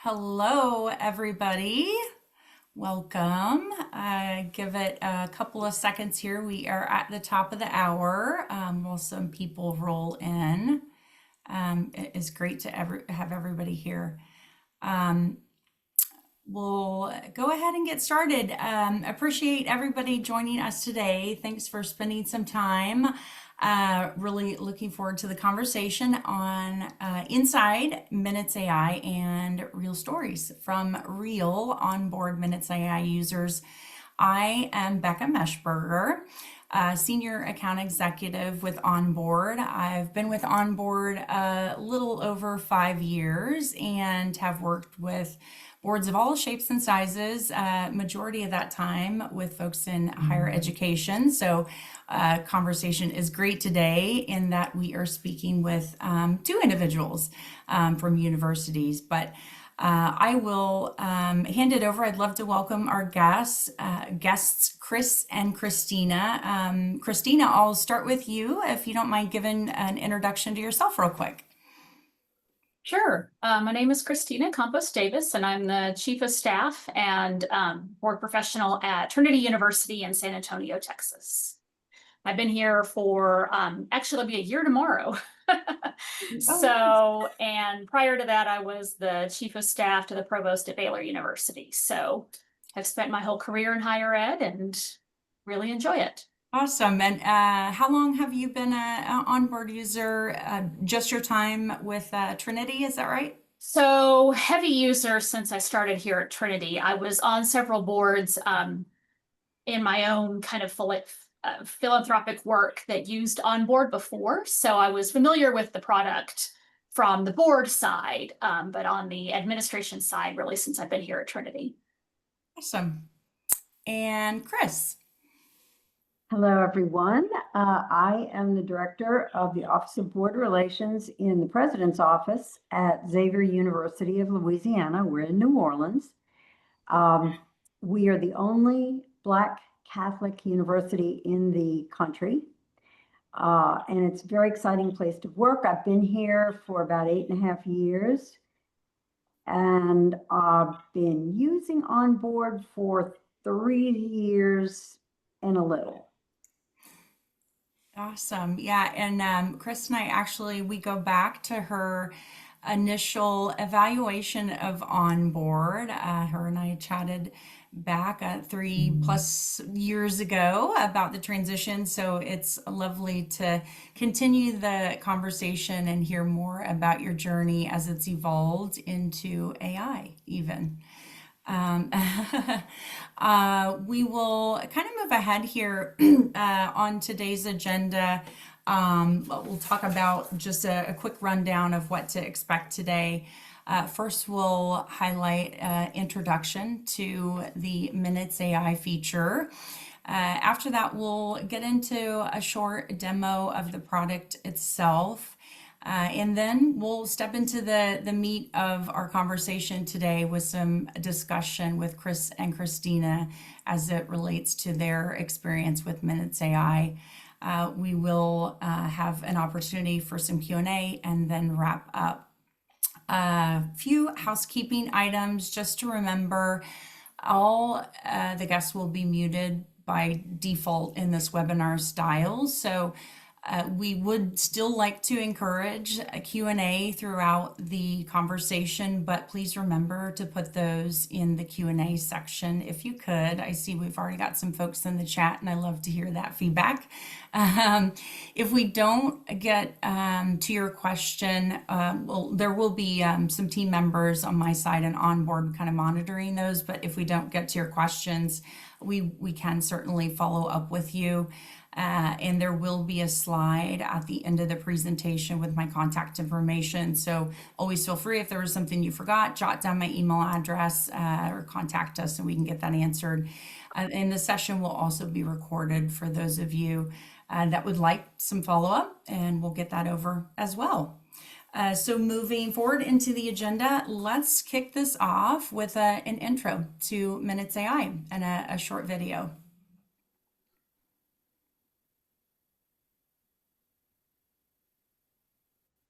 Hello, everybody. Welcome. Give it a couple of seconds here. We are at the top of the hour while some people roll in. It is great to have everybody here. We'll go ahead and get started. Appreciate everybody joining us today. Thanks for spending some time. Really looking forward to the conversation on inside Minutes AI and real stories from real onboard Minutes AI users. I am Becca Meshberger, Senior Account Executive with OnBoard. I've been with OnBoard a little over 5 years and have worked with boards of all shapes and sizes, majority of that time with folks in higher education. So conversation is great today in that we are speaking with two individuals from universities, but I will hand it over. I'd love to welcome our guests, Kris and Kristina. Kristina, I'll start with you if you don't mind giving an introduction to yourself real quick. Sure. My name is Kristina Campos-Davis, and I'm the Chief of Staff and board professional at Trinity University in San Antonio, Texas. I've been here for, actually it'll be a year tomorrow. And prior to that, I was the Chief of Staff to the Provost at Baylor University. So I've spent my whole career in higher ed and really enjoy it. Awesome. And how long have you been an onboard user? Just your time with Trinity, is that right? So heavy user since I started here at Trinity. I was on several boards in my own kind of philanthropic work that used OnBoard before. So I was familiar with the product from the board side, but on the administration side, really since I've been here at Trinity. Awesome. And Kris. Hello, everyone. I am the director of the Office of Board Relations in the President's Office at Xavier University of Louisiana. We're in New Orleans. We are the only Black Catholic university in the country, and it's a very exciting place to work. I've been here for about 8.5 years, and I've been using OnBoard for 3 years and a little. Awesome. Yeah. And Kris and I actually, we go back to her initial evaluation of OnBoard. Her and I chatted back 3+ years ago about the transition. So it's lovely to continue the conversation and hear more about your journey as it's evolved into AI even. We will kind of move ahead here on today's agenda. We'll talk about just a quick rundown of what to expect today. First, we'll highlight introduction to the Minutes AI feature. After that, we'll get into a short demo of the product itself. And then we'll step into the meat of our conversation today with some discussion with Kris and Kristina as it relates to their experience with Minutes AI. We will have an opportunity for some Q&A and then wrap up. A few housekeeping items just to remember. All the guests will be muted by default in this webinar style. So we would still like to encourage a Q&A throughout the conversation, but please remember to put those in the Q&A section if you could. I see we've already got some folks in the chat, and I love to hear that feedback. If we don't get to your question, well, there will be some team members on my side and OnBoard kind of monitoring those, but if we don't get to your questions, we can certainly follow up with you. And there will be a slide at the end of the presentation with my contact information. So always feel free if there was something you forgot, jot down my email address or contact us and we can get that answered. And the session will also be recorded for those of you that would like some follow-up, and we'll get that over as well. So moving forward into the agenda, let's kick this off with an intro to Minutes AI and a short video.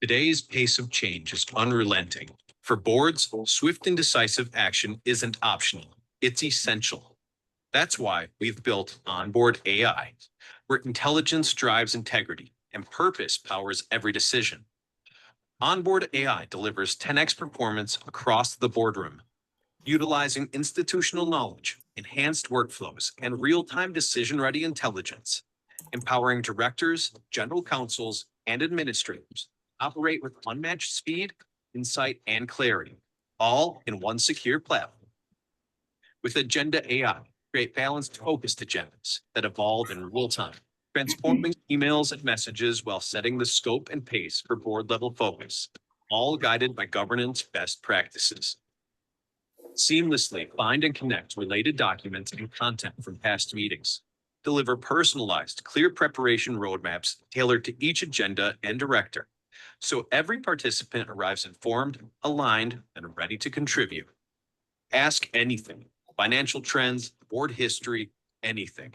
Today's pace of change is unrelenting, For boards, swift and decisive action isn't optional, it's essential. That's why we've built OnBoard AI, where intelligence drives integrity and purpose powers every decision. OnBoard AI delivers 10x performance across the boardroom, utilizing institutional knowledge, enhanced workflows, and real-time decision-ready intelligence, empowering directors, general counsels, and administrators to operate with unmatched speed, insight, and clarity, all in one secure platform. With Agenda AI, create balanced, focused agendas that evolve in real time, transforming emails and messages while setting the scope and pace for board-level focus, all guided by governance best practices. Seamlessly find and connect related documents and content from past meetings. Deliver personalized, clear preparation roadmaps tailored to each agenda and director, so every participant arrives informed, aligned, and ready to contribute. Ask anything, financial trends, board history, anything.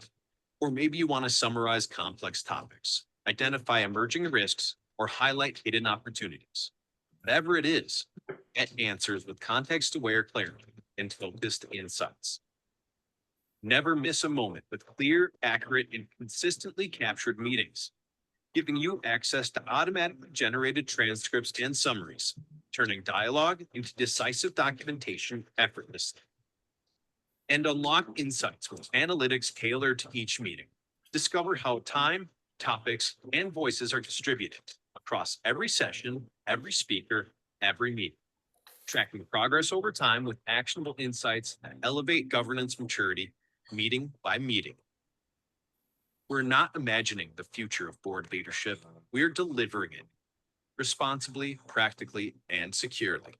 Or maybe you want to summarize complex topics, identify emerging risks, or highlight hidden opportunities. Whatever it is, get answers with context-aware clarity and focused insights. Never miss a moment with clear, accurate, and consistently captured meetings, giving you access to automatically generated transcripts and summaries, turning dialogue into decisive documentation effortlessly. And unlock insights with analytics tailored to each meeting. Discover how time, topics, and voices are distributed across every session, every speaker, every meeting. Tracking progress over time with actionable insights that elevate governance maturity, meeting by meeting. We're not imagining the future of board leadership, we're delivering it responsibly, practically, and securely.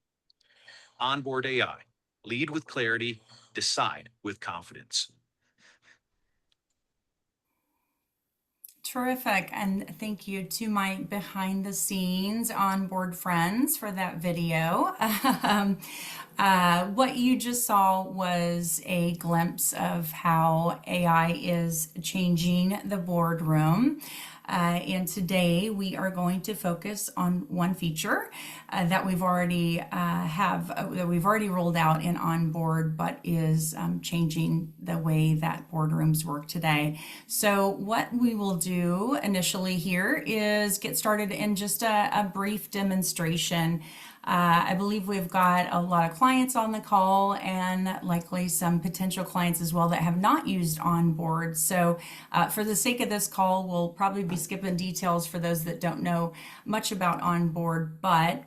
OnBoard AI, lead with clarity, decide with confidence. Terrific, and thank you to my behind the scenes OnBoard friends for that video. What you just saw was a glimpse of how AI is changing the boardroom. And today we are going to focus on one feature that we've already rolled out in OnBoard, but is changing the way that boardrooms work today. So what we will do initially here is get started in just a brief demonstration. I believe we've got a lot of clients on the call and likely some potential clients as well that have not used OnBoard. So for the sake of this call, we'll probably be skipping details for those that don't know much about OnBoard, but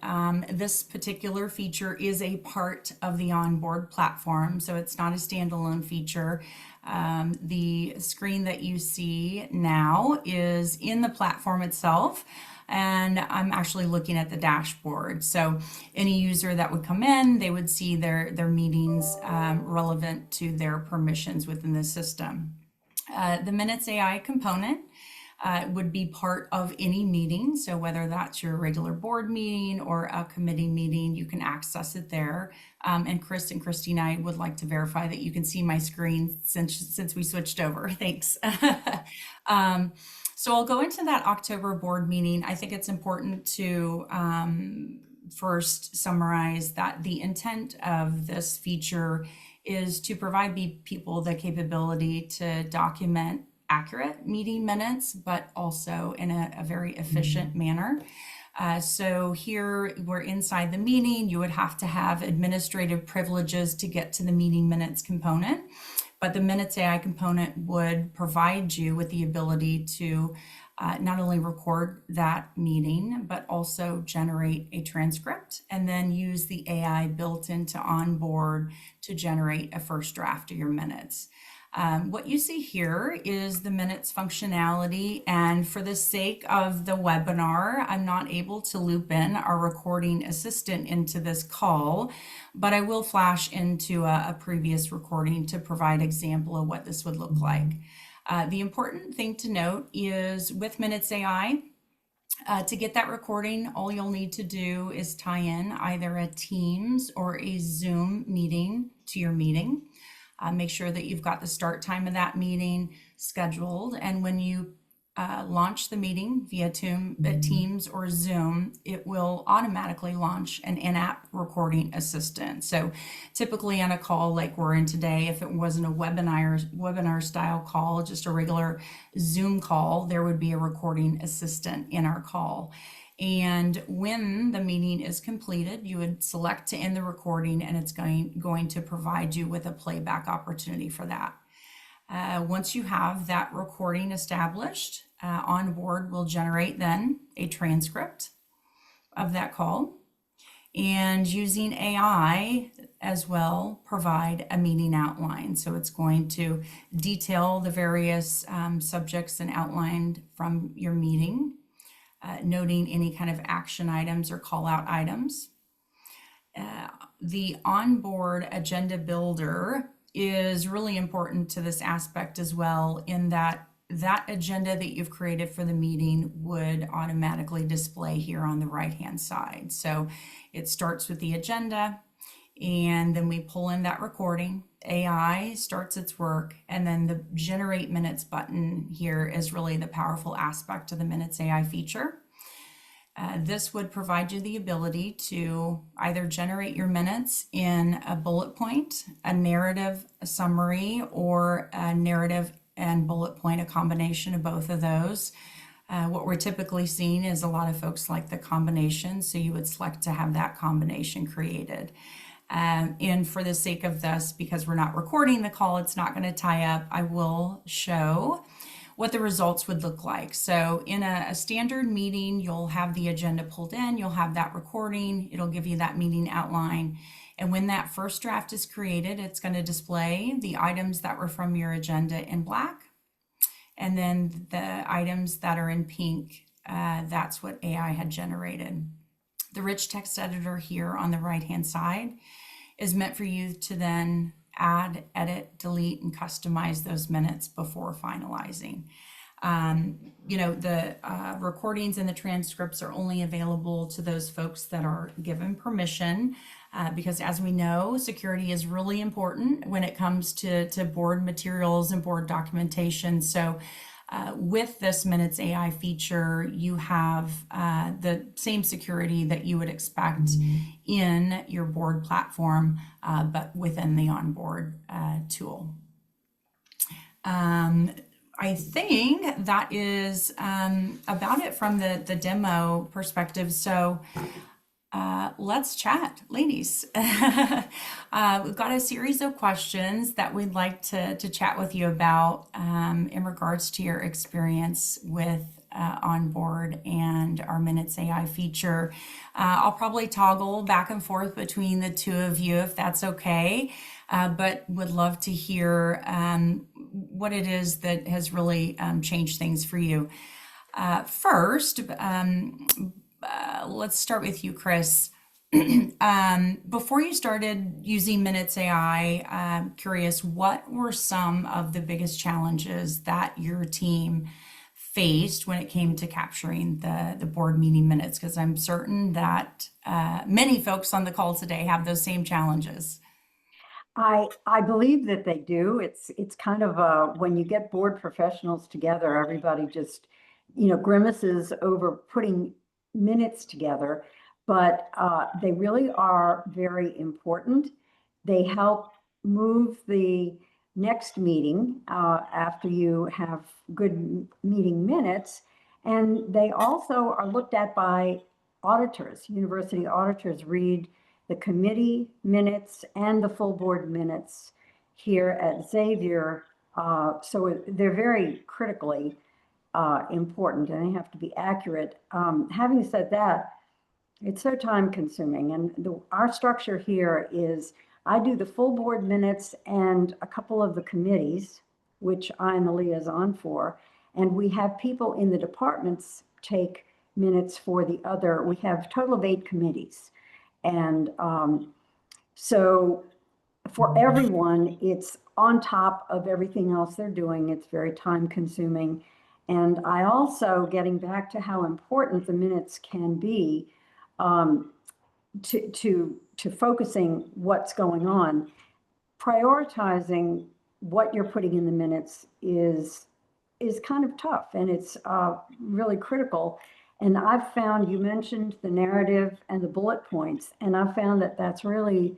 this particular feature is a part of the OnBoard platform, so it's not a standalone feature. The screen that you see now is in the platform itself, and I'm actually looking at the dashboard. So any user that would come in, they would see their meetings relevant to their permissions within the system. The Minutes AI component would be part of any meeting. So whether that's your regular board meeting or a committee meeting, you can access it there. And Kris and Kristina, I would like to verify that you can see my screen since we switched over. Thanks. So I'll go into that October board meeting. I think it's important to first summarize that the intent of this feature is to provide people the capability to document accurate meeting minutes, but also in a very efficient manner. So here we're inside the meeting. You would have to have administrative privileges to get to the meeting minutes component. But the Minutes AI component would provide you with the ability to not only record that meeting, but also generate a transcript and then use the AI built into OnBoard to generate a first draft of your minutes. What you see here is the minutes functionality, and for the sake of the webinar, I'm not able to loop in our recording assistant into this call, but I will flash into a previous recording to provide example of what this would look like. The important thing to note is with Minutes AI, to get that recording, all you'll need to do is tie in either a Teams or a Zoom meeting to your meeting. Make sure that you've got the start time of that meeting scheduled. And when you launch the meeting via Teams or Zoom, it will automatically launch an in-app recording assistant. So typically on a call like we're in today, if it wasn't a webinar style call, just a regular Zoom call, there would be a recording assistant in our call. And when the meeting is completed, you would select to end the recording, and it's going to provide you with a playback opportunity for that. Once you have that recording established, OnBoard will generate then a transcript of that call, and using AI as well, provide a meeting outline. So it's going to detail the various subjects and outlined from your meeting, noting any kind of action items or call out items. The OnBoard agenda builder is really important to this aspect as well, in that agenda that you've created for the meeting would automatically display here on the right hand side. So it starts with the agenda, and then we pull in that recording. AI starts its work, and then the generate minutes button here is really the powerful aspect of the Minutes AI feature. This would provide you the ability to either generate your minutes in a bullet point, a narrative, a summary, or a narrative and bullet point, a combination of both of those. What we're typically seeing is a lot of folks like the combination, so you would select to have that combination created. And for the sake of this, because we're not recording the call, it's not going to tie up, I will show what the results would look like. So in a standard meeting, you'll have the agenda pulled in, you'll have that recording, it'll give you that meeting outline. And when that first draft is created, it's going to display the items that were from your agenda in black. And then the items that are in pink, that's what AI had generated. The rich text editor here on the right-hand side is meant for you to then add, edit, delete, and customize those minutes before finalizing. The recordings and the transcripts are only available to those folks that are given permission, because as we know, security is really important when it comes to board materials and board documentation. So with this Minutes AI feature, you have the same security that you would expect in your board platform, but within the OnBoard tool. I think that is about it from the demo perspective. So let's chat, ladies. We've got a series of questions that we'd like to chat with you about in regards to your experience with OnBoard and our Minutes AI feature. I'll probably toggle back and forth between the two of you if that's okay, but would love to hear what it is that has really changed things for you. First, let's start with you, Kris. Before you started using Minutes AI, I'm curious, what were some of the biggest challenges that your team faced when it came to capturing the board meeting minutes? Because I'm certain that many folks on the call today have those same challenges. I believe that they do. It's kind of when you get board professionals together, everybody just, grimaces over putting minutes together, but they really are very important. They help move the next meeting after you have good meeting minutes, and they also are looked at by auditors. University auditors read the committee minutes and the full board minutes here at Xavier, so they're very critically important, and they have to be accurate. Having said that, it's so time consuming, and our structure here is I do the full board minutes and a couple of the committees, which I'm the liaison for, and we have people in the departments take minutes for the other. We have a total of 8 committees, and so for everyone, it's on top of everything else they're doing. It's very time consuming. And I also, getting back to how important the minutes can be to focusing what's going on, prioritizing what you're putting in the minutes is is kind of tough, and it's really critical. And I've found, you mentioned the narrative and the bullet points, and I've found that that's really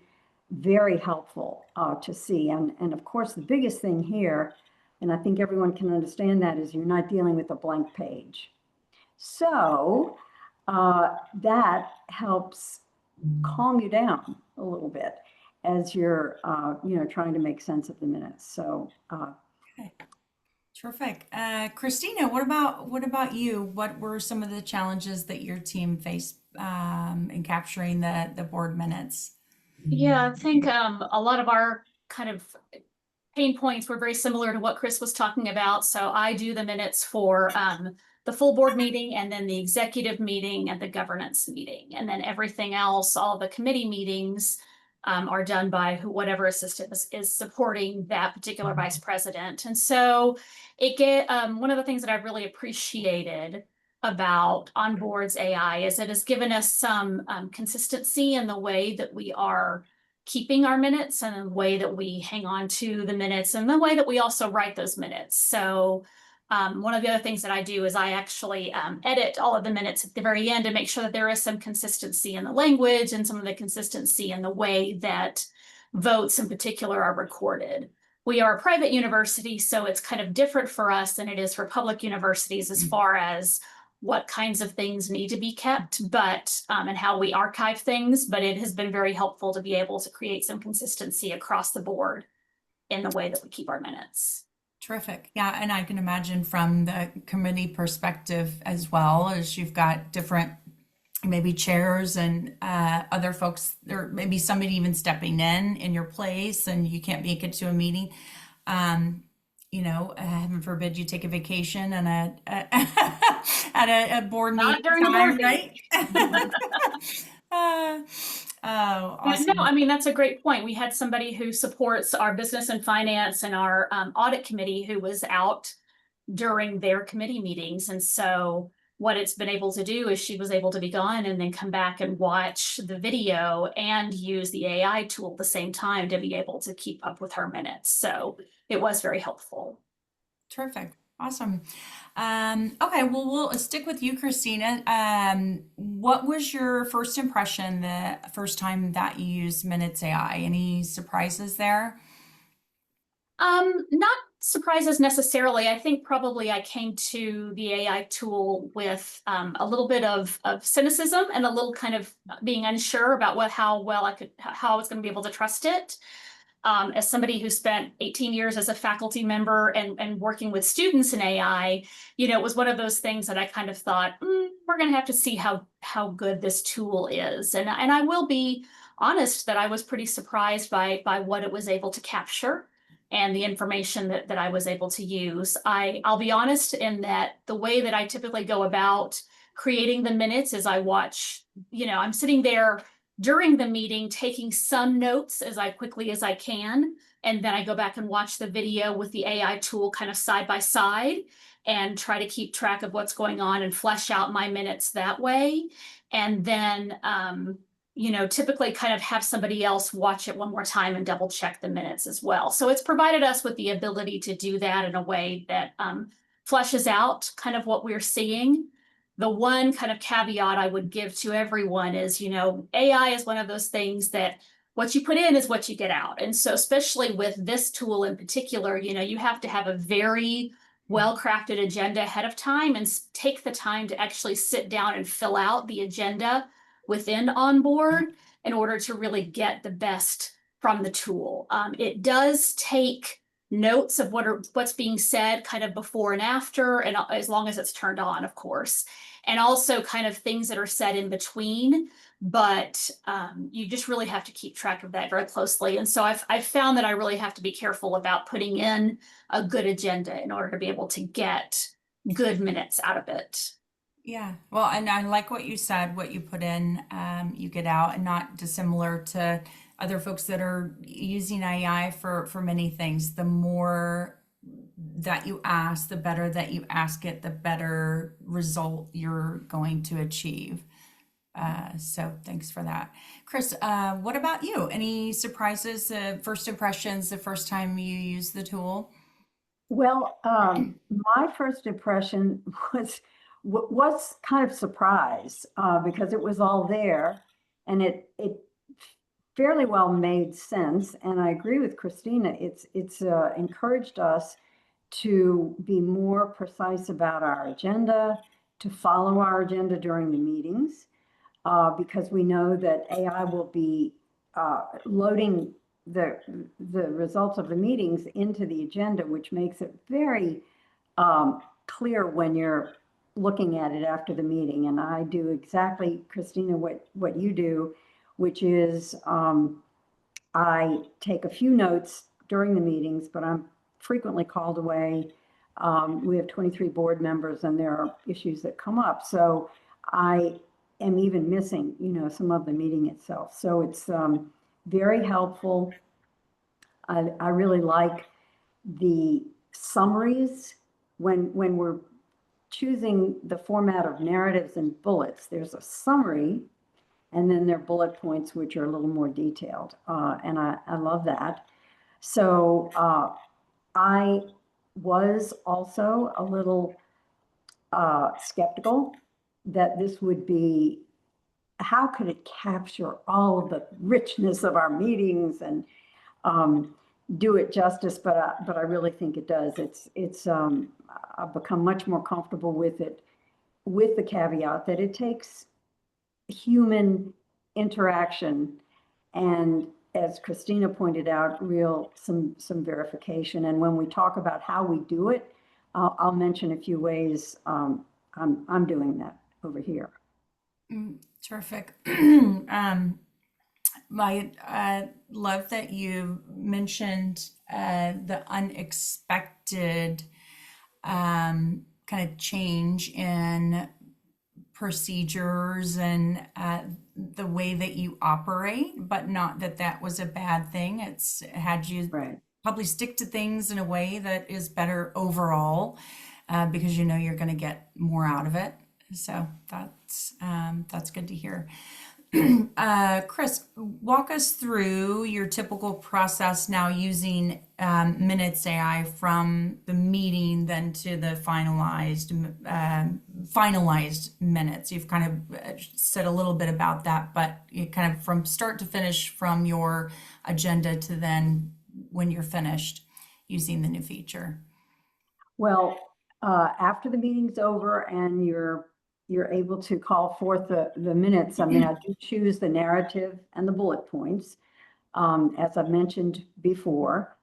very helpful to see. And of course, the biggest thing here, and I think everyone can understand that, is you're not dealing with a blank page. So that helps calm you down a little bit as you're, trying to make sense of the minutes. So Okay. Terrific. Kristina, what about you? What were some of the challenges that your team faced in capturing the board minutes? Yeah, I think a lot of our kind of pain points were very similar to what Kris was talking about. So I do the minutes for the full board meeting, and then the executive meeting and the governance meeting. And then everything else, all the committee meetings are done by whatever assistant is supporting that particular vice president. And so one of the things that I've really appreciated about OnBoard's AI is it has given us some consistency in the way that we are keeping our minutes, and the way that we hang on to the minutes, and the way that we also write those minutes. So one of the other things that I do is I actually edit all of the minutes at the very end to make sure that there is some consistency in the language and some of the consistency in the way that votes in particular are recorded. We are a private university, so it's kind of different for us than it is for public universities as far as what kinds of things need to be kept, but and how we archive things. But it has been very helpful to be able to create some consistency across the board in the way that we keep our minutes. Terrific. Yeah, and I can imagine from the committee perspective as well, as you've got different maybe chairs and other folks, or maybe somebody even stepping in your place, and you can't make it to a meeting. Heaven forbid you take a vacation and at a board meeting. Not during the board right? Awesome. No, I mean, that's a great point. We had somebody who supports our business and finance and our audit committee who was out during their committee meetings. And so what it's been able to do is she was able to be gone and then come back and watch the video and use the AI tool at the same time to be able to keep up with her minutes. So it was very helpful. Terrific. Awesome. Okay, well, we'll stick with you, Kristina. What was your first impression the first time that you used Minutes AI? Any surprises there? Not surprises necessarily. I think probably I came to the AI tool with a little bit of cynicism and a little kind of being unsure about how I was going to be able to trust it. As somebody who spent 18 years as a faculty member and working with students in AI, it was one of those things that I kind of thought, we're going to have to see how good this tool is. And I will be honest that I was pretty surprised by what it was able to capture and the information that I was able to use. I'll be honest in that the way that I typically go about creating the minutes is I watch, I'm sitting there during the meeting, taking some notes as quickly as I can. And then I go back and watch the video with the AI tool kind of side by side and try to keep track of what's going on and flesh out my minutes that way. And then, typically kind of have somebody else watch it one more time and double check the minutes as well. So it's provided us with the ability to do that in a way that fleshes out kind of what we're seeing. The one kind of caveat I would give to everyone is, AI is one of those things that what you put in is what you get out. And so especially with this tool in particular, you have to have a very well-crafted agenda ahead of time and take the time to actually sit down and fill out the agenda within OnBoard in order to really get the best from the tool. It does take notes of what's being said kind of before and after, and as long as it's turned on, of course, and also kind of things that are said in between. But you just really have to keep track of that very closely. And so I've found that I really have to be careful about putting in a good agenda in order to be able to get good minutes out of it. Yeah, well, and I like what you said, what you put in, you get out, and not dissimilar to other folks that are using AI for many things. The more that you ask, the better that you ask it, the better result you're going to achieve. So thanks for that. Kris, what about you? Any surprises, first impressions, the first time you used the tool? Well, my first impression was kind of surprised because it was all there, and it fairly well made sense. And I agree with Kristina. It's encouraged us to be more precise about our agenda, to follow our agenda during the meetings, because we know that AI will be loading the results of the meetings into the agenda, which makes it very clear when you're looking at it after the meeting. And I do exactly, Kristina, what you do, which is I take a few notes during the meetings, but I'm frequently called away. We have 23 board members and there are issues that come up. So I am even missing, some of the meeting itself. So it's very helpful. I really like the summaries when we're choosing the format of narratives and bullets. There's a summary, and then there are bullet points, which are a little more detailed. And I love that. So I was also a little skeptical that this would be, how could it capture all of the richness of our meetings and do it justice? But I really think it does. I've become much more comfortable with it, with the caveat that it takes human interaction and, as Kristina pointed out, some verification. And when we talk about how we do it, I'll mention a few ways I'm doing that over here. Terrific. I love that you mentioned the unexpected kind of change in procedures and the way that you operate, but not that that was a bad thing. It's had you Right. probably stick to things in a way that is better overall, because you're going to get more out of it. So that's good to hear. Kris, walk us through your typical process now using Minutes AI from the meeting then to the finalized minutes. You've kind of said a little bit about that, but you kind of from start to finish, from your agenda to then when you're finished using the new feature. Well, after the meeting's over and you're able to call forth the minutes, I mean, I do choose the narrative and the bullet points, as I've mentioned before.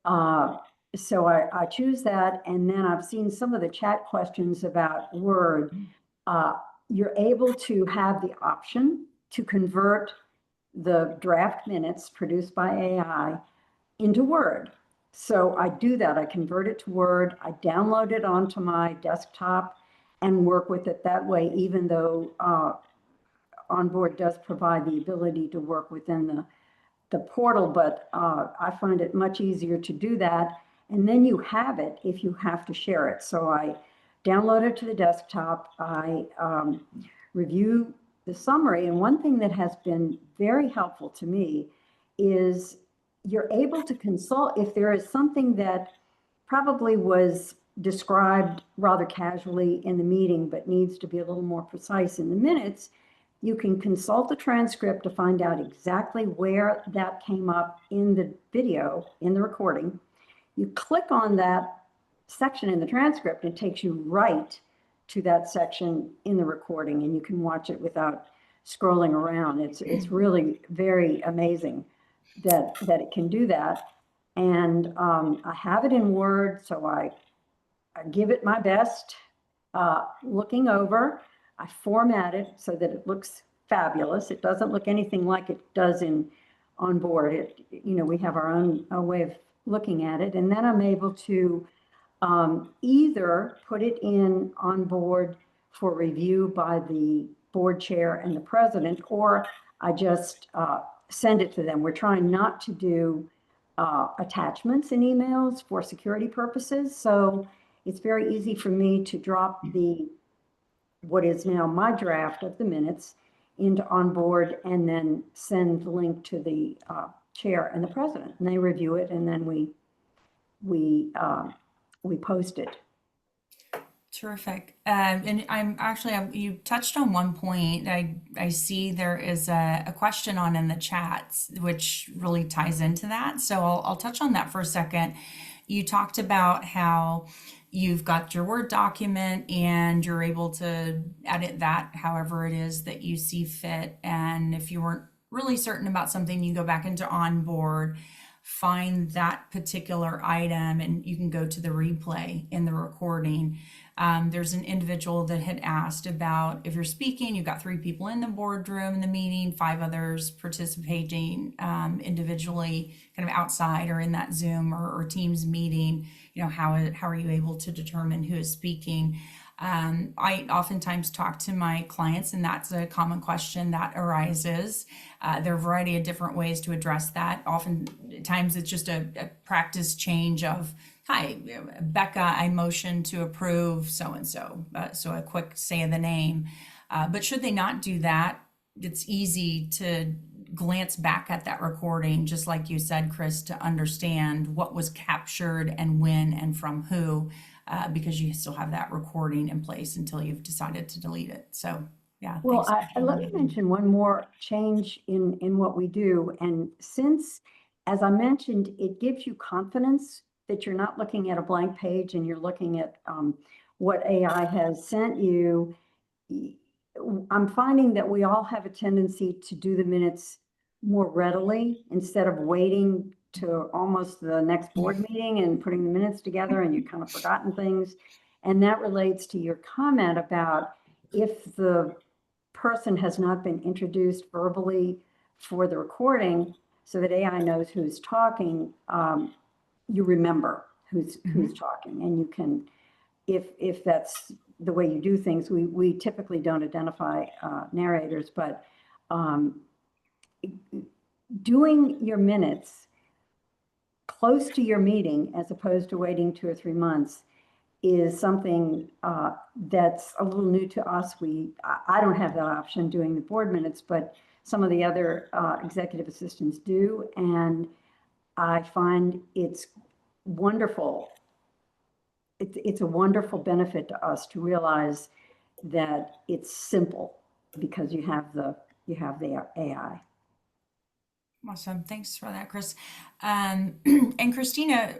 So I choose that, and then I've seen some of the chat questions about Word. You're able to have the option to convert the draft minutes produced by AI into Word. So I do that. I convert it to Word. I download it onto my desktop and work with it that way, even though OnBoard does provide the ability to work within the portal, but I find it much easier to do that. And then you have it if you have to share it. So I download it to the desktop. I review the summary. And one thing that has been very helpful to me is you're able to consult if there is something that probably was described rather casually in the meeting, but needs to be a little more precise in the minutes. You can consult the transcript to find out exactly where that came up in the video, in the recording. You click on that section in the transcript, it takes you right to that section in the recording, and you can watch it without scrolling around. It's really very amazing that it can do that. And I have it in Word, so I give it my best looking over. I format it so that it looks fabulous. It doesn't look anything like it does in OnBoard. We have our own way of looking at it. And then I'm able to either put it in OnBoard for review by the board chair and the president, or I just send it to them. We're trying not to do attachments in emails for security purposes. So it's very easy for me to drop what is now my draft of the minutes into OnBoard and then send the link to the chair and the president, and they review it, and then we we posted. Terrific. And you touched on one point. I see there is a question in the chats, which really ties into that. So I'll touch on that for a second. You talked about how you've got your Word document and you're able to edit that however it is that you see fit. And if you weren't really certain about something, you go back into OnBoard, find that particular item, and you can go to the replay in the recording. There's an individual that had asked about if you're speaking, you've got 3 people in the boardroom in the meeting, 5 others participating individually, kind of outside or in that Zoom or Teams meeting. You know, how are you able to determine who is speaking? I oftentimes talk to my clients, and that's a common question that arises. There are a variety of different ways to address that. Oftentimes it's just a practice change of, hi, Becca, I motion to approve so-and-so. So a quick say of the name. But should they not do that, it's easy to glance back at that recording, just like you said, Kris, to understand what was captured and when and from who, because you still have that recording in place until you've decided to delete it. So, yeah. Well, thanks. let me mention one more change in what we do. And since, as I mentioned, it gives you confidence that you're not looking at a blank page and you're looking at what AI has sent you, I'm finding that we all have a tendency to do the minutes more readily instead of waiting to almost the next board meeting and putting the minutes together, and you've kind of forgotten things. And that relates to your comment about if the person has not been introduced verbally for the recording so that AI knows who's talking, you remember who's talking, and you can, if that's the way you do things, we typically don't identify narrators, but doing your minutes close to your meeting as opposed to waiting 2 or 3 months is something that's a little new to us. I don't have that option doing the board minutes, but some of the other executive assistants do, and I find it's wonderful. It's a wonderful benefit to us to realize that it's simple because you have the AI. Awesome. Thanks for that, Kris. And Kristina,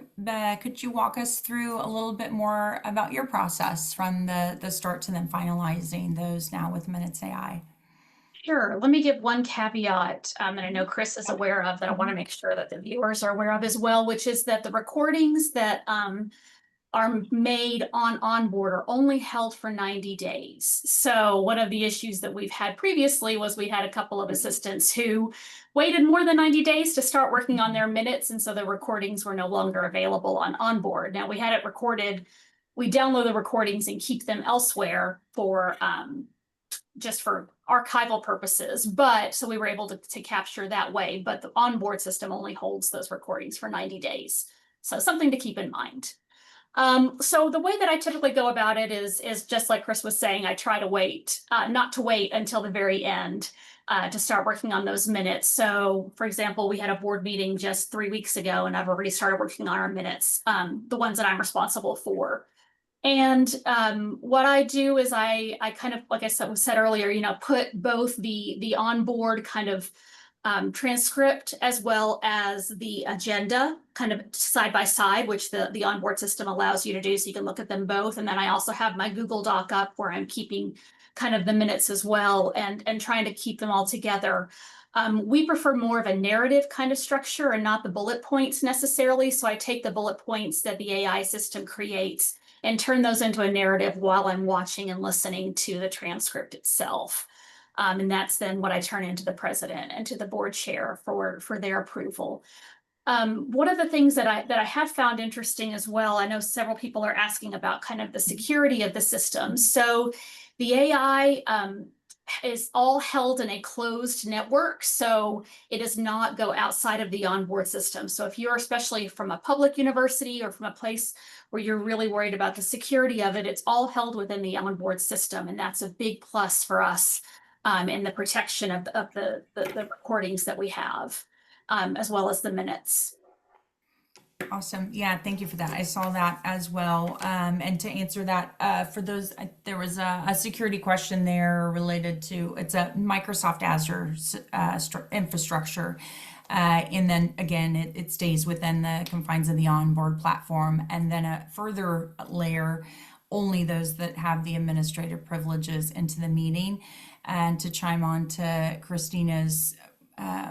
could you walk us through a little bit more about your process from the start to then finalizing those now with Minutes AI? Sure. Let me give one caveat that I know Kris is aware of that I want to make sure that the viewers are aware of as well, which is that the recordings that are made on OnBoard are only held for 90 days. So one of the issues that we've had previously was we had a couple of assistants who waited more than 90 days to start working on their minutes, and so the recordings were no longer available on OnBoard. Now we had it recorded, we download the recordings and keep them elsewhere for just for archival purposes, but so we were able to capture that way, but the OnBoard system only holds those recordings for 90 days. So something to keep in mind. So the way that I typically go about it is just like Kris was saying, I try to wait, not to wait until the very end to start working on those minutes. So for example, we had a board meeting just 3 weeks ago, and I've already started working on our minutes, the ones that I'm responsible for. And what I do is I kind of, like I said earlier, you know, put both the OnBoard kind of transcript as well as the agenda kind of side by side, which the OnBoard system allows you to do, so you can look at them both. And then I also have my Google Doc up where I'm keeping kind of the minutes as well, and trying to keep them all together. We prefer more of a narrative kind of structure and not the bullet points necessarily. So I take the bullet points that the AI system creates and turn those into a narrative while I'm watching and listening to the transcript itself. And that's then what I turn into the president and to the board chair for their approval. One of the things that I have found interesting as well, I know several people are asking about kind of the security of the system. So the AI is all held in a closed network, so it does not go outside of the OnBoard system. So if you're especially from a public university or from a place where you're really worried about the security of it, it's all held within the OnBoard system, and that's a big plus for us in the protection of the recordings that we have, as well as the minutes. Awesome. Yeah, thank you for that. I saw that as well. And to answer that, for those, there was a security question there related to, it's a Microsoft Azure infrastructure. And then again, it stays within the confines of the onboard platform. And then a further layer, only those that have the administrative privileges into the meeting. And to chime on to Kristina's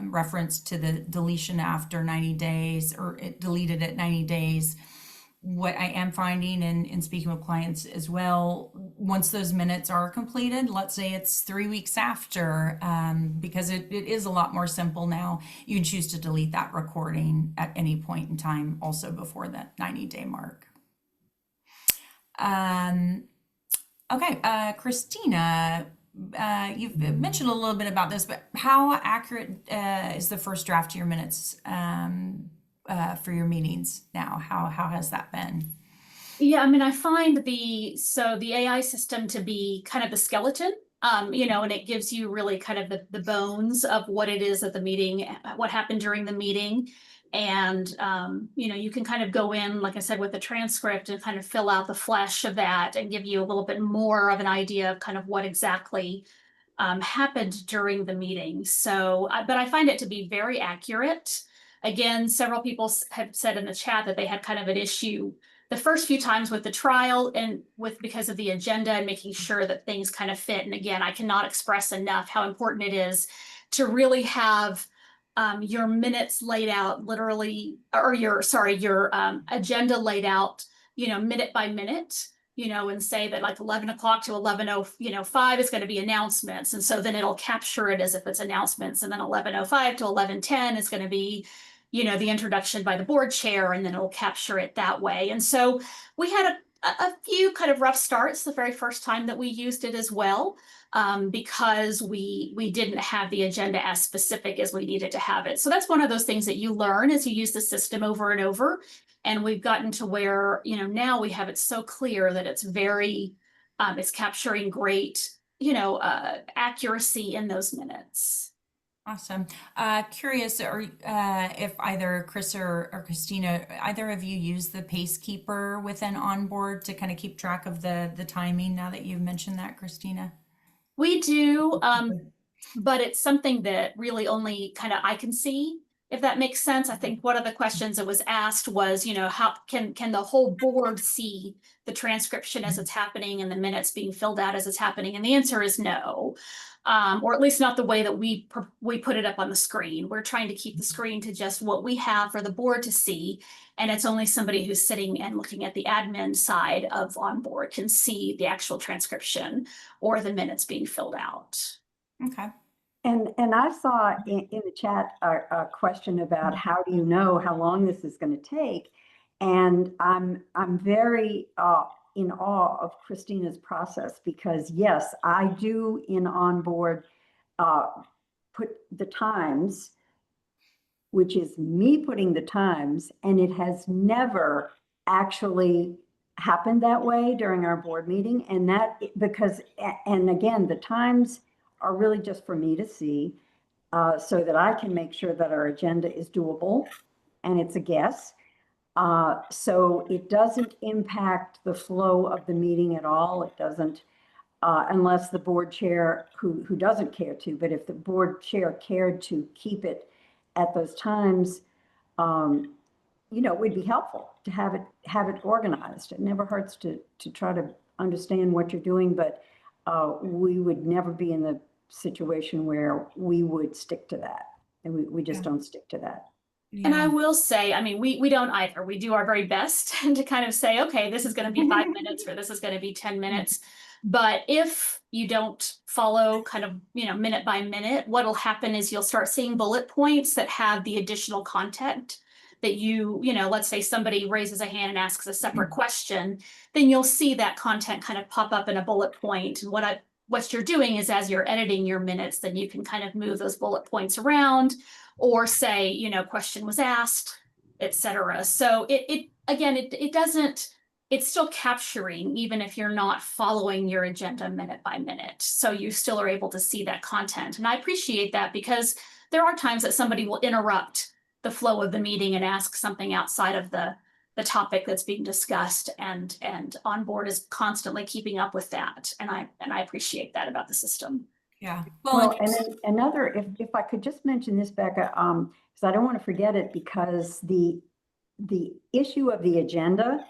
reference to the deletion after 90 days, or it deleted at 90 days. What I am finding in speaking with clients as well, once those minutes are completed, let's say it's 3 weeks after, because it is a lot more simple now. You can choose to delete that recording at any point in time, also before that 90-day mark. Okay, Kristina, you've mentioned a little bit about this, but how accurate is the first draft of your minutes for your meetings now? How has that been? Yeah, I mean, I find the AI system to be kind of the skeleton, and it gives you really kind of the bones of what it is at the meeting, what happened during the meeting. And, you can kind of go in, like I said, with the transcript and kind of fill out the flesh of that and give you a little bit more of an idea of kind of what exactly happened during the meeting. So, but I find it to be very accurate. Again, several people have said in the chat that they had kind of an issue the first few times with the trial and because of the agenda and making sure that things kind of fit. And again, I cannot express enough how important it is to really have your minutes laid out literally, or your agenda laid out, minute by minute, and say that like 11 o'clock to 11:05 is going to be announcements. And so then it'll capture it as if it's announcements. And then 11:05 to 11:10 is going to be, the introduction by the board chair, and then it'll capture it that way. And so we had a few kind of rough starts the very first time that we used it as well, because we didn't have the agenda as specific as we needed to have it. So that's one of those things that you learn as you use the system over and over. And we've gotten to where, now we have it so clear that it's very, it's capturing great, accuracy in those minutes. Awesome. Curious, or if either Kris or Kristina, either of you use the Pacekeeper within OnBoard to kind of keep track of the timing, now that you've mentioned that, Kristina? We do, but it's something that really only kind of I can see, if that makes sense. I think one of the questions that was asked was, how can the whole board see the transcription as it's happening and the minutes being filled out as it's happening? And the answer is no, or at least not the way that we put it up on the screen. We're trying to keep the screen to just what we have for the board to see. And it's only somebody who's sitting and looking at the admin side of OnBoard can see the actual transcription or the minutes being filled out. Okay. And I saw in the chat a question about how do you know how long this is going to take? And I'm very in awe of Kristina's process, because yes, I do in OnBoard put the times, which is me putting the times, and it has never actually happened that way during our board meeting. And that because, and again, the times are really just for me to see, so that I can make sure that our agenda is doable and it's a guess. So it doesn't impact the flow of the meeting at all. It doesn't, unless the board chair, who doesn't care to, but if the board chair cared to keep it at those times, it would be helpful to have it organized. It never hurts to try to understand what you're doing, but we would never be in the situation where we would stick to that, and we just don't stick to that. Yeah. And I will say, I mean, we don't either. We do our very best to kind of say, okay, this is going to be 5 minutes, or this is going to be 10 minutes. But if you don't follow kind of, minute by minute, what'll happen is you'll start seeing bullet points that have the additional content that let's say somebody raises a hand and asks a separate question, then you'll see that content kind of pop up in a bullet point. And what you're doing is, as you're editing your minutes, then you can kind of move those bullet points around, or say, question was asked, etc. So it doesn't, it's still capturing, even if you're not following your agenda minute by minute. So you still are able to see that content. And I appreciate that, because there are times that somebody will interrupt the flow of the meeting and ask something outside of the topic that's being discussed, and OnBoard is constantly keeping up with that. And I appreciate that about the system. Yeah. Well, and then another, if I could just mention this, Becca, because I don't want to forget it, because the issue of the agenda,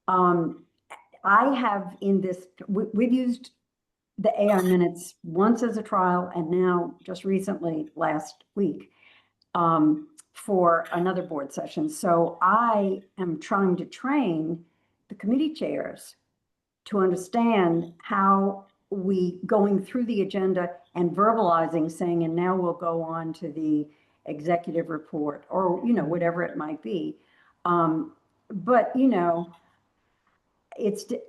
I have in this, we've used the AI minutes once as a trial, and now just recently last week for another board session. So I am trying to train the committee chairs to understand how we going through the agenda and verbalizing, saying, and now we'll go on to the executive report, or, you know, whatever it might be. But, you know,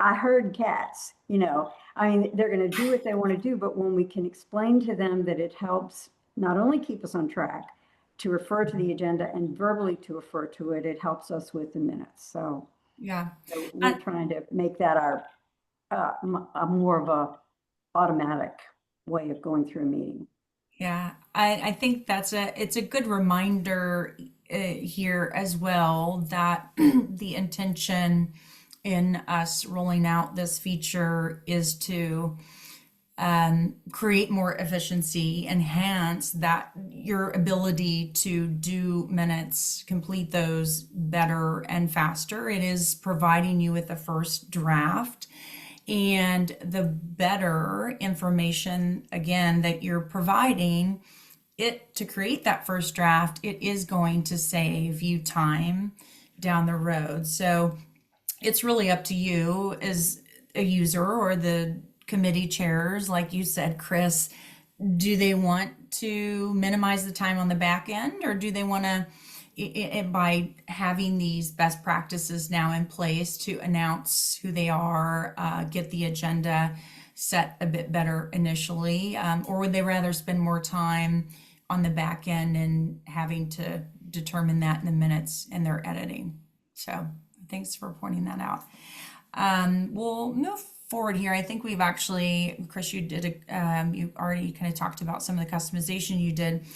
I heard cats, you know, I mean, they're going to do what they want to do, but when we can explain to them that it helps not only keep us on track to refer to the agenda and verbally to refer to it, it helps us with the minutes. So yeah, we're trying to make that our a more of a automatic way of going through a meeting. yeah. I think it's a good reminder here as well that the intention in us rolling out this feature is to create more efficiency, enhance that your ability to do minutes, complete those better and faster. It is providing you with the first draft, and the better information, again, that you're providing it to create that first draft, it is going to save you time down the road. So it's really up to you as a user or the committee chairs, like you said, Kris. Do they want to minimize the time on the back end, or do they want to, by having these best practices now in place, to announce who they are, get the agenda set a bit better initially, or would they rather spend more time on the back end and having to determine that in the minutes and their editing? So thanks for pointing that out. We'll move forward here. I think we've actually, Kris, you already kind of talked about some of the customization you did.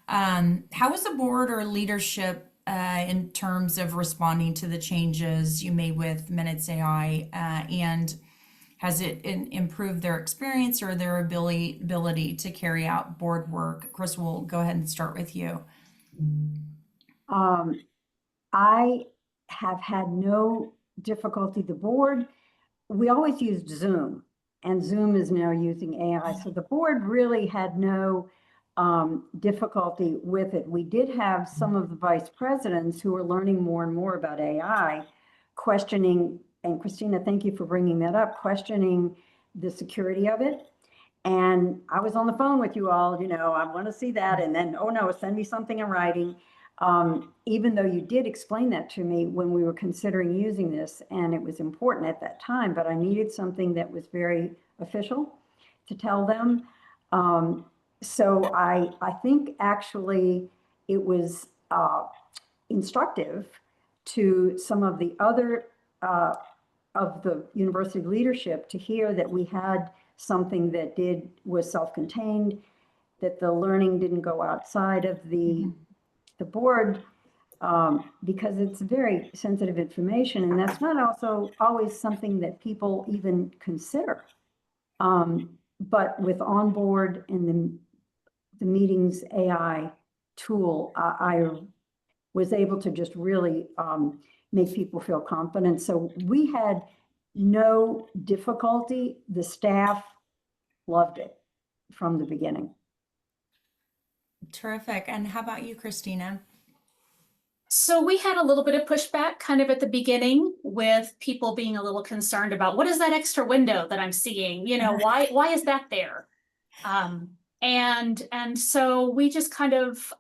How was the board or leadership in terms of responding to the changes you made with Minutes AI, and has it improved their experience or their ability to carry out board work? Kris, we'll go ahead and start with you. I have had no difficulty. The board, we always used Zoom, and Zoom is now using AI. So the board really had no difficulty with it. We did have some of the vice presidents who are learning more and more about AI, questioning, and Kristina, thank you for bringing that up, questioning the security of it. And I was on the phone with you all, you know, I want to see that. And then, oh no, send me something in writing. Even though you did explain that to me when we were considering using this, and it was important at that time, but I needed something that was very official to tell them. So I think actually it was instructive to some of the other of the university leadership to hear that we had something that was self-contained, that the learning didn't go outside of the board, because it's very sensitive information, and that's not also always something that people even consider. But with OnBoard and the meetings AI tool, I was able to just really make people feel confident. So we had no difficulty. The staff loved it from the beginning. Terrific. And how about you, Kristina? So we had a little bit of pushback kind of at the beginning, with people being a little concerned about, what is that extra window that I'm seeing? You know, why is that there? And so we just kind of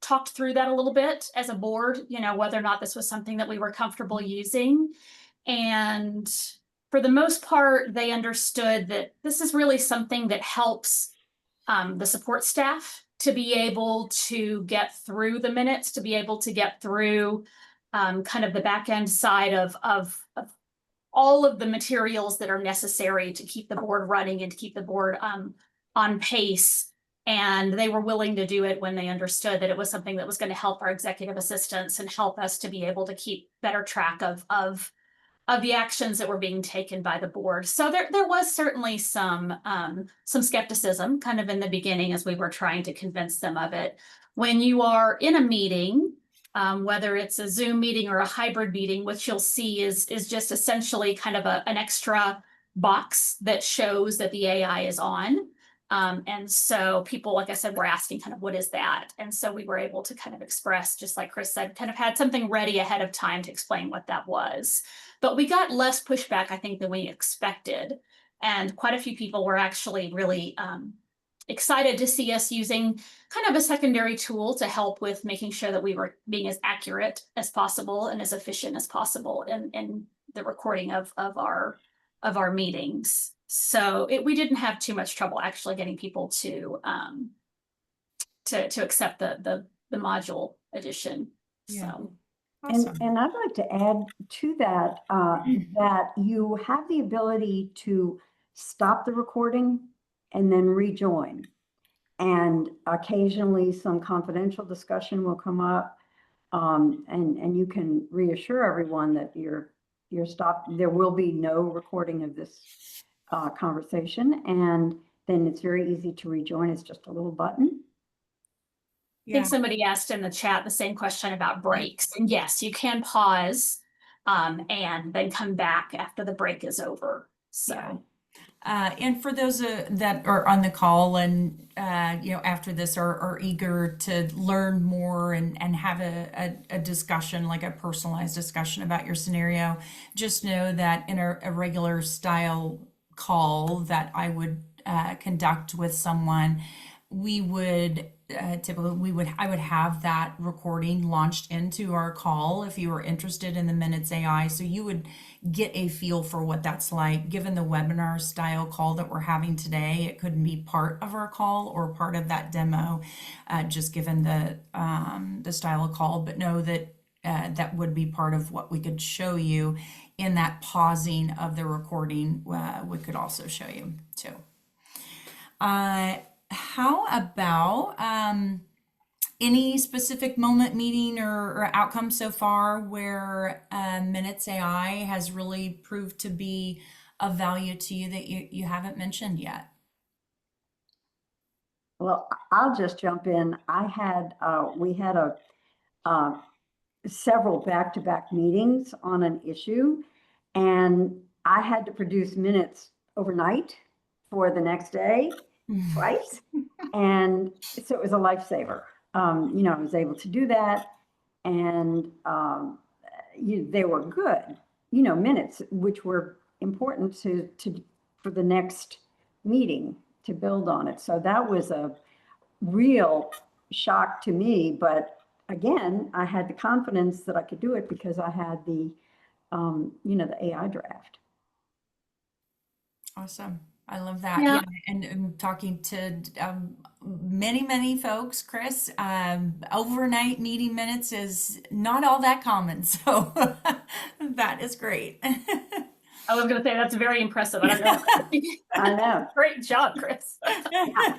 talked through that a little bit as a board, you know, whether or not this was something that we were comfortable using. And for the most part, they understood that this is really something that helps the support staff to be able to get through the minutes, to be able to get through kind of the back end side of all of the materials that are necessary to keep the board running and to keep the board on pace And they were willing to do it when they understood that it was something that was going to help our executive assistants and help us to be able to keep better track of the actions that were being taken by the board. So there was certainly some skepticism kind of in the beginning as we were trying to convince them of it. When you are in a meeting, whether it's a Zoom meeting or a hybrid meeting, what you'll see is just essentially kind of an extra box that shows that the AI is on. And so people, like I said, were asking kind of what is that? And so we were able to kind of express, just like Kris said, kind of had something ready ahead of time to explain what that was. But we got less pushback, I think, than we expected. And quite a few people were actually really excited to see us using kind of a secondary tool to help with making sure that we were being as accurate as possible and as efficient as possible in the recording of our meetings. So we didn't have too much trouble actually getting people to accept the module edition. Yeah. So. Awesome. And I'd like to add to that, that you have the ability to stop the recording and then rejoin. And occasionally some confidential discussion will come up, and you can reassure everyone that you're stopped. There will be no recording of this conversation, and then it's very easy to rejoin. It's just a little button. I think somebody asked in the chat the same question about breaks. And yes, you can pause and then come back after the break is over. So. And for those that are on the call and, after this are eager to learn more and have a discussion, like a personalized discussion about your scenario, just know that in a regular style call that I would conduct with someone, we would typically I would have that recording launched into our call if you were interested in the Minutes AI, so you would get a feel for what that's like. Given the webinar style call that we're having today, it couldn't be part of our call or part of that demo, just given the style of call. But know that that would be part of what we could show you in that pausing of the recording. We could also show you too. How about any specific moment, meeting, or outcome so far where Minutes AI has really proved to be of value to you that you haven't mentioned yet? Well, I'll just jump in. We had several back-to-back meetings on an issue, and I had to produce minutes overnight for the next day. Twice. And so it was a lifesaver. I was able to do that, and they were good, minutes, which were important for the next meeting to build on it. So that was a real shock to me. But again, I had the confidence that I could do it because I had the AI draft. Awesome. I love that. Yeah. And talking to many folks, Kris, overnight meeting minutes is not all that common. So that is great. I was going to say that's very impressive. I don't know. I know. Great job, Kris. Yeah.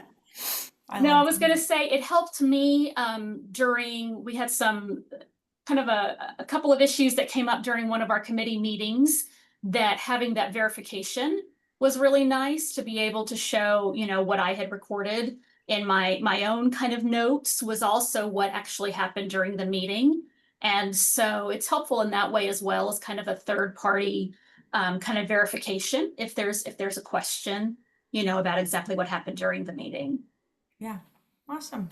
I was going to say it helped me we had some kind of a couple of issues that came up during one of our committee meetings, that having that verification was really nice to be able to show, what I had recorded in my own kind of notes was also what actually happened during the meeting. And so it's helpful in that way, as well as kind of a third party kind of verification if there's a question, about exactly what happened during the meeting. Yeah. Awesome.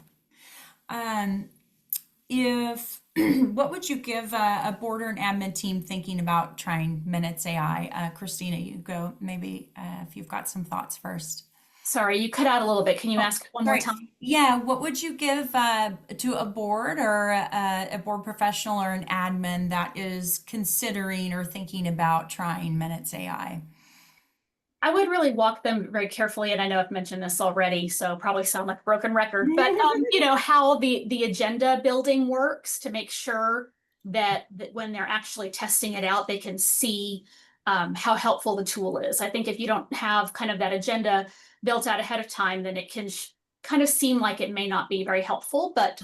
What would you give a board or an admin team thinking about trying Minutes AI? Kristina, you go maybe if you've got some thoughts first. Sorry, you cut out a little bit. Can you ask one more time? Yeah, what would you give to a board or a board professional or an admin that is considering or thinking about trying Minutes AI? I would really walk them very carefully, and I know I've mentioned this already, so probably sound like a broken record, but how the agenda building works to make sure that when they're actually testing it out, they can see how helpful the tool is. I think if you don't have kind of that agenda built out ahead of time, then it can kind of seem like it may not be very helpful, but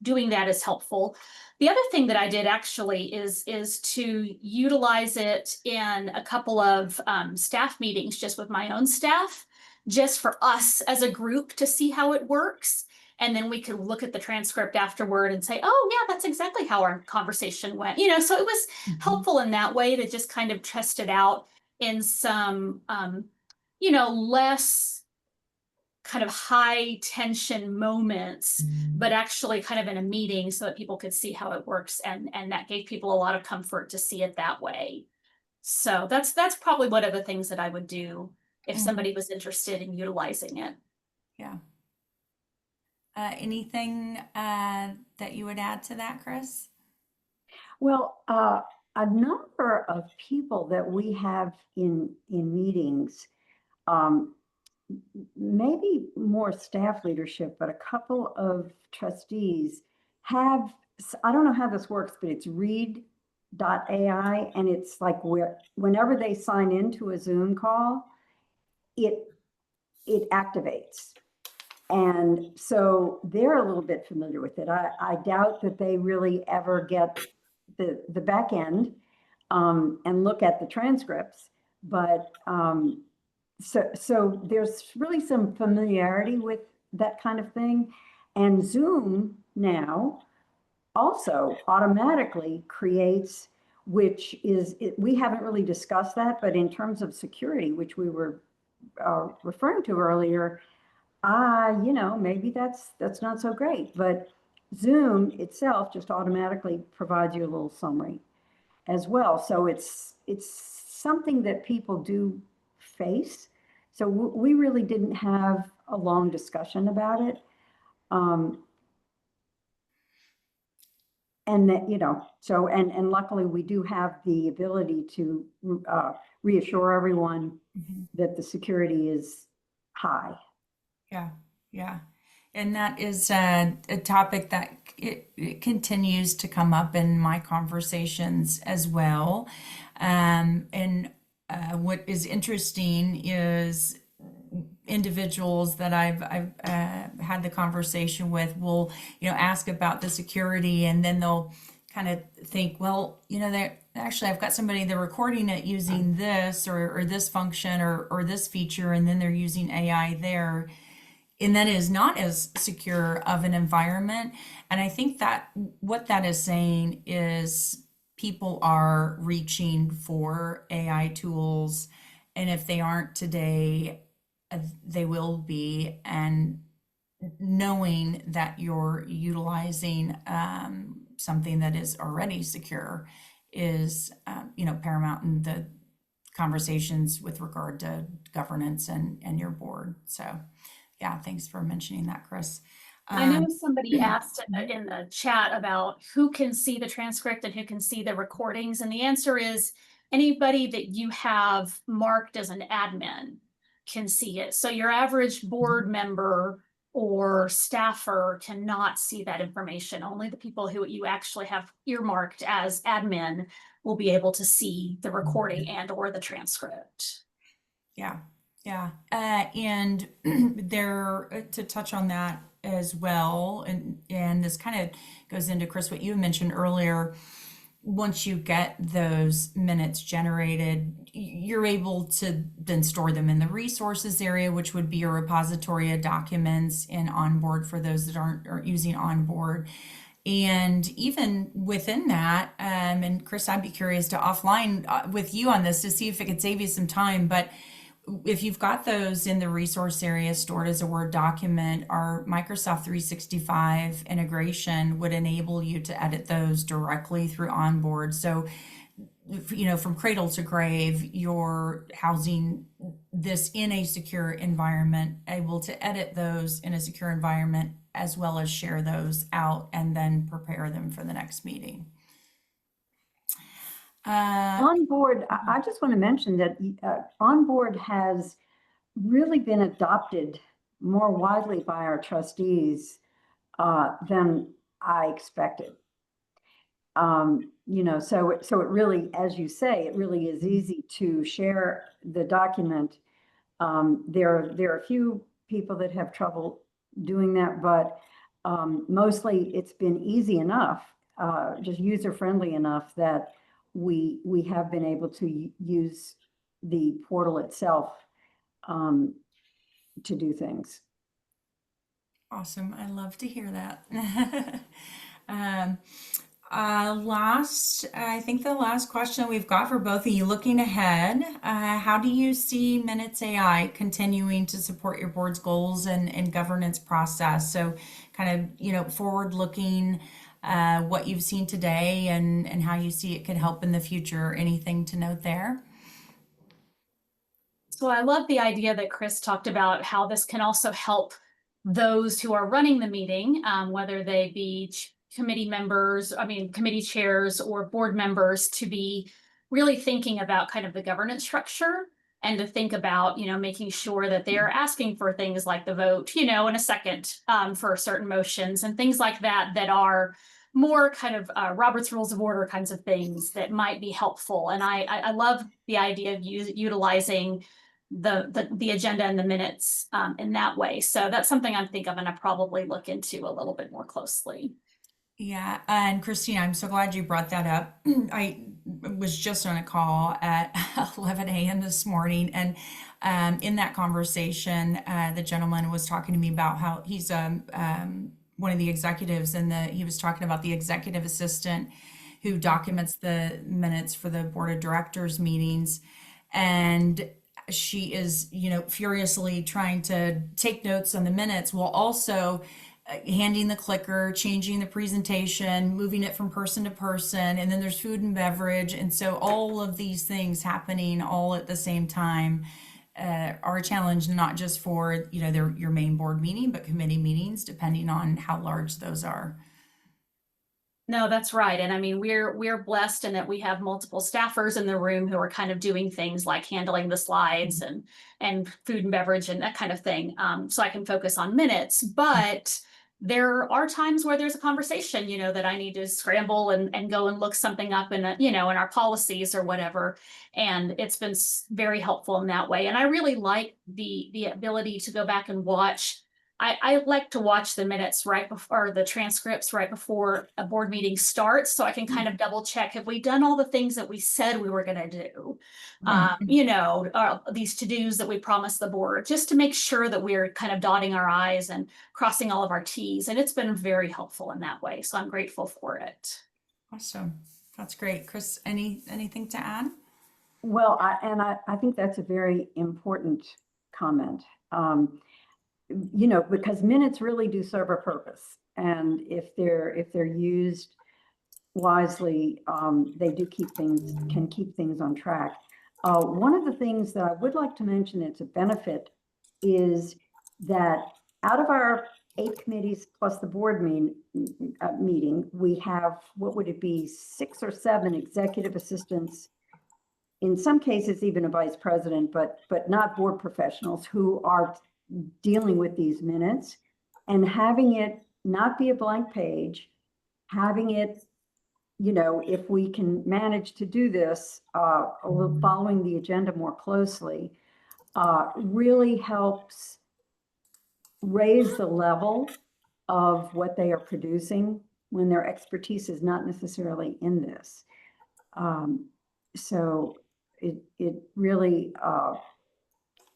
doing that is helpful. The other thing that I did actually is to utilize it in a couple of staff meetings just with my own staff, just for us as a group to see how it works. And then we could look at the transcript afterward and say, oh yeah, that's exactly how our conversation went. You know, so it was helpful in that way to just kind of test it out in some, you know, less kind of high tension moments, but actually kind of in a meeting so that people could see how it works. And that gave people a lot of comfort to see it that way. So that's probably one of the things that I would do if somebody was interested in utilizing it. Yeah. Anything that you would add to that, Kris? Well, a number of people that we have in meetings, maybe more staff leadership, but a couple of trustees have, I don't know how this works, but it's read.ai, and it's like whenever they sign into a Zoom call, it activates. And so they're a little bit familiar with it. I doubt that they really ever get the back end and look at the transcripts, but so there's really some familiarity with that kind of thing. And Zoom now also automatically creates, which is, we haven't really discussed that, but in terms of security, which we were referring to earlier, you know, maybe that's not so great, but Zoom itself just automatically provides you a little summary as well. So it's something that people do face. So we really didn't have a long discussion about it. And that, you know, so, and luckily we do have the ability to reassure everyone that the security is high. Yeah, yeah. And that is a topic that it continues to come up in my conversations as well. And what is interesting is individuals that I've had the conversation with will, you know, ask about the security, and then they'll kind of think, well, you know, actually I've got somebody, they're recording it using this or this function or this feature, and then they're using AI there. And that is not as secure of an environment. And I think that what that is saying is people are reaching for AI tools. And if they aren't today, they will be. And knowing that you're utilizing something that is already secure is, you know, paramount in the conversations with regard to governance and your board. So yeah, thanks for mentioning that, Kris. I know somebody asked in the chat about who can see the transcript and who can see the recordings. And the answer is anybody that you have marked as an admin can see it. So your average board member or staffer cannot see that information. Only the people who you actually have earmarked as admin will be able to see the recording and or the transcript. Yeah. Yeah, and there, to touch on that as well, and this kind of goes into, Kris, what you mentioned earlier. Once you get those minutes generated, you're able to then store them in the resources area, which would be a repository of documents in OnBoard for those that aren't using OnBoard. And even within that, and Kris, I'd be curious to offline with you on this to see if it could save you some time, but if you've got those in the resource area stored as a Word document, our Microsoft 365 integration would enable you to edit those directly through OnBoard. So, you know, from cradle to grave, you're housing this in a secure environment, able to edit those in a secure environment, as well as share those out and then prepare them for the next meeting. OnBoard, I just want to mention that OnBoard has really been adopted more widely by our trustees than I expected. You know, so it really, as you say, it really is easy to share the document. There are a few people that have trouble doing that, but mostly it's been easy enough, just user-friendly enough that we have been able to use the portal itself to do things. Awesome. I love to hear that. um, I think the last question we've got for both of you, looking ahead, how do you see Minutes AI continuing to support your board's goals and governance process? So kind of, forward looking, what you've seen today and how you see it could help in the future. Anything to note there? So I love the idea that Kris talked about how this can also help those who are running the meeting, whether they be committee members, committee chairs or board members, to be really thinking about kind of the governance structure and to think about, making sure that they are asking for things like the vote, in a second for certain motions and things like that, that are more kind of Robert's Rules of Order kinds of things that might be helpful. And I love the idea of utilizing the agenda and the minutes in that way. So that's something I'm thinking of and I probably look into a little bit more closely. Yeah, and Kristina, I'm so glad you brought that up. I was just on a call at 11 a.m. this morning, and in that conversation, the gentleman was talking to me about how he's one of the executives, and he was talking about the executive assistant who documents the minutes for the board of directors meetings, and she is, furiously trying to take notes on the minutes while also handing the clicker, changing the presentation, moving it from person to person, and then there's food and beverage. And so all of these things happening all at the same time are a challenge, not just for, your main board meeting, but committee meetings, depending on how large those are. No, that's right. And I mean, we're blessed in that we have multiple staffers in the room who are kind of doing things like handling the slides and food and beverage and that kind of thing. So I can focus on minutes, but there are times where there's a conversation, that I need to scramble and go and look something up in in our policies or whatever. And it's been very helpful in that way. And I really like the ability to go back and watch. I like to watch the minutes right before, or the transcripts right before a board meeting starts, so I can kind of double check, have we done all the things that we said we were going to do? These to-dos that we promised the board, just to make sure that we're kind of dotting our I's and crossing all of our T's. And it's been very helpful in that way. So I'm grateful for it. Awesome. That's great. Kris, anything to add? Well, I think that's a very important comment. Because minutes really do serve a purpose, and if they're used wisely, they do can keep things on track. One of the things that I would like to mention, it's a benefit, is that out of our 8 committees plus the board meeting, we have, what would it be, 6 or 7 executive assistants, in some cases even a vice president, but not board professionals who are dealing with these minutes, and having it not be a blank page, having it, if we can manage to do this, following the agenda more closely, really helps raise the level of what they are producing when their expertise is not necessarily in this. So it really,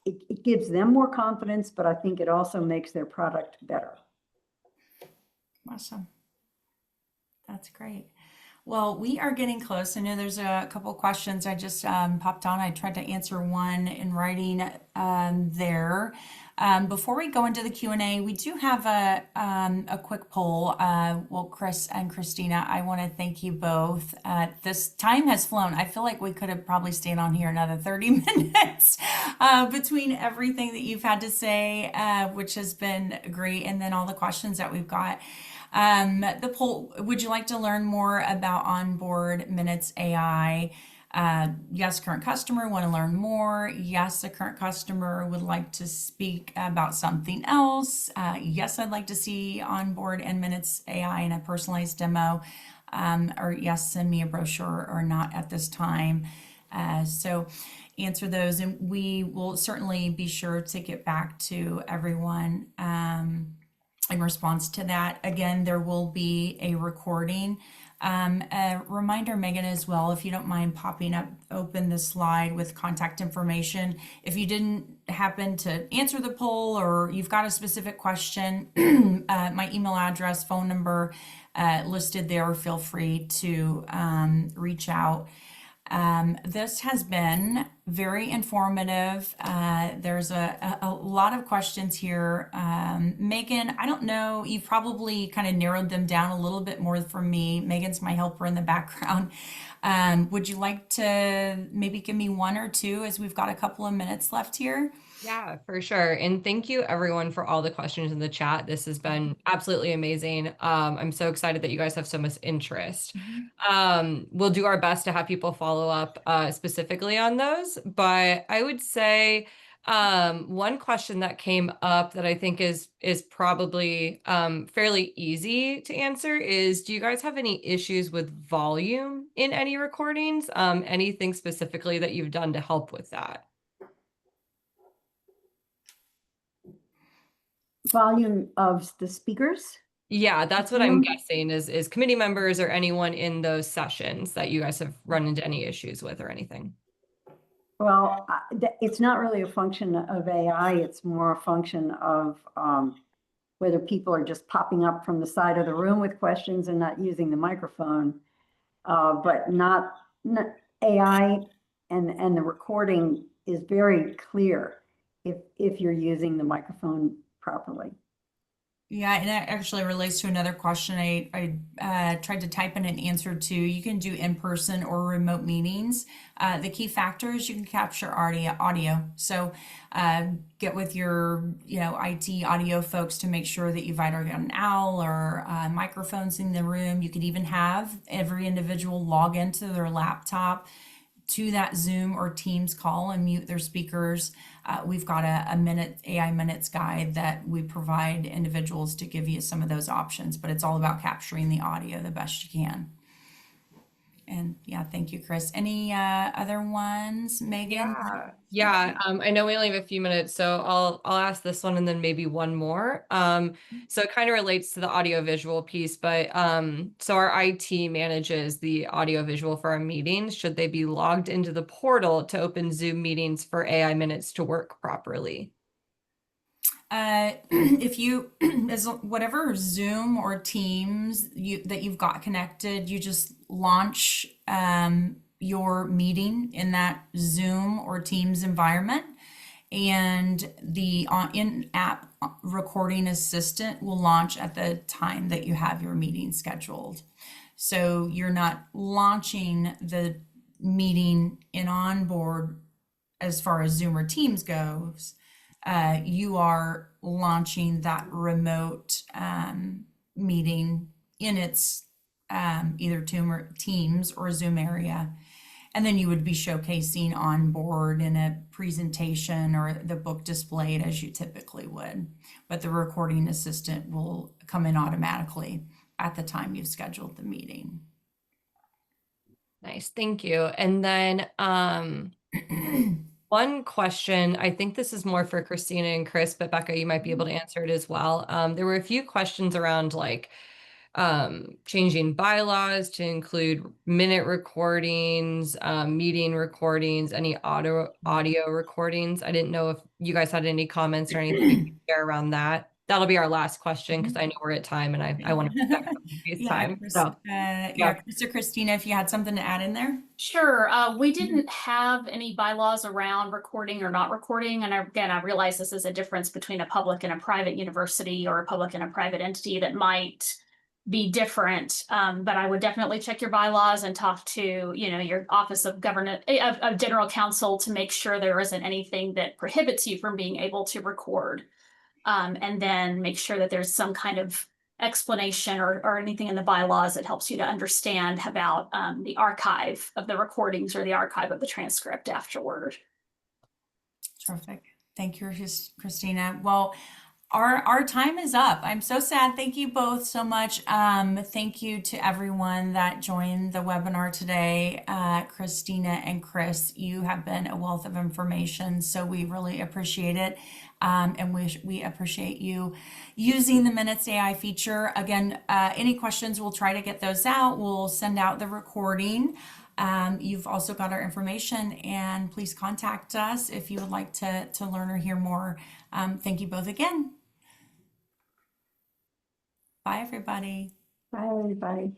it gives them more confidence, but I think it also makes their product better. Awesome. That's great. Well, we are getting close. I know there's a couple questions I just popped on. I tried to answer one in writing there. Before we go into the Q&A, we do have a quick poll. Well, Kris and Kristina, I want to thank you both. This time has flown. I feel like we could have probably stayed on here another 30 minutes between everything that you've had to say, which has been great, and then all the questions that we've got. The poll, would you like to learn more about OnBoard Minutes AI? Yes, current customer, want to learn more. Yes, a current customer would like to speak about something else. Yes, I'd like to see OnBoard and Minutes AI in a personalized demo. Or yes, send me a brochure, or not at this time. So answer those, and we will certainly be sure to get back to everyone. in response to that. Again, there will be a recording. A reminder, Megan, as well, if you don't mind popping up, open the slide with contact information. If you didn't happen to answer the poll or you've got a specific question, my email address, phone number listed there, feel free to reach out. This has been very informative. There's a lot of questions here. Megan, I don't know, you've probably kind of narrowed them down a little bit more for me. Megan's my helper in the background. Would you like to maybe give me one or two as we've got a couple of minutes left here? Yeah, for sure. And thank you everyone for all the questions in the chat. This has been absolutely amazing. I'm so excited that you guys have so much interest. We'll do our best to have people follow up specifically on those, but I would say one question that came up that I think is probably fairly easy to answer is, do you guys have any issues with volume in any recordings? Anything specifically that you've done to help with that? Volume of the speakers? Yeah, that's what I'm guessing is committee members or anyone in those sessions that you guys have run into any issues with or anything. Well, it's not really a function of AI. It's more a function of whether people are just popping up from the side of the room with questions and not using the microphone, but not AI and the recording is very clear if you're using the microphone properly. Yeah, and that actually relates to another question I tried to type in an answer to. You can do in-person or remote meetings. The key factor is you can capture audio. So get with your IT audio folks to make sure that you've either got an owl or microphones in the room. You could even have every individual log into their laptop to that Zoom or Teams call and mute their speakers. We've got a AI minutes guide that we provide individuals to give you some of those options, but it's all about capturing the audio the best you can. And yeah, thank you, Kris. Any other ones, Megan? Yeah. I know we only have a few minutes, so I'll ask this one and then maybe one more. So it kind of relates to the audio-visual piece, but so our IT manages the audio-visual for our meetings. Should they be logged into the portal to open Zoom meetings for AI minutes to work properly? If you, as whatever Zoom or Teams that you've got connected, you just launch your meeting in that Zoom or Teams environment, and the in-app recording assistant will launch at the time that you have your meeting scheduled. So you're not launching the meeting in OnBoard as far as Zoom or Teams goes. You are launching that remote meeting in its either Teams or Zoom area. And then you would be showcasing OnBoard in a presentation or the book displayed as you typically would. But the recording assistant will come in automatically at the time you've scheduled the meeting. Nice, thank you. And then one question, I think this is more for Kristina and Kris, but Becca, you might be able to answer it as well. There were a few questions around like changing bylaws to include minute recordings, meeting recordings, any audio recordings. I didn't know if you guys had any comments or anything you could share around that. That'll be our last question because I know we're at time and I want to respect everybody's time. Kris, So Kris or Kristina, if you had something to add in there. Sure. We didn't have any bylaws around recording or not recording. And again, I realize this is a difference between a public and a private university or a public and a private entity that might be different. But I would definitely check your bylaws and talk to, your Office of General Counsel to make sure there isn't anything that prohibits you from being able to record. And then make sure that there's some kind of explanation or anything in the bylaws that helps you to understand about the archive of the recordings or the archive of the transcript afterward. Terrific. Thank you, Kristina. Well, our time is up. I'm so sad. Thank you both so much. Thank you to everyone that joined the webinar today. Kristina and Kris, you have been a wealth of information, so we really appreciate it. And we appreciate you using the Minutes AI feature. Again, any questions, we'll try to get those out. We'll send out the recording. You've also got our information, and please contact us if you would like to learn or hear more. Thank you both again. Bye, everybody. Bye, everybody.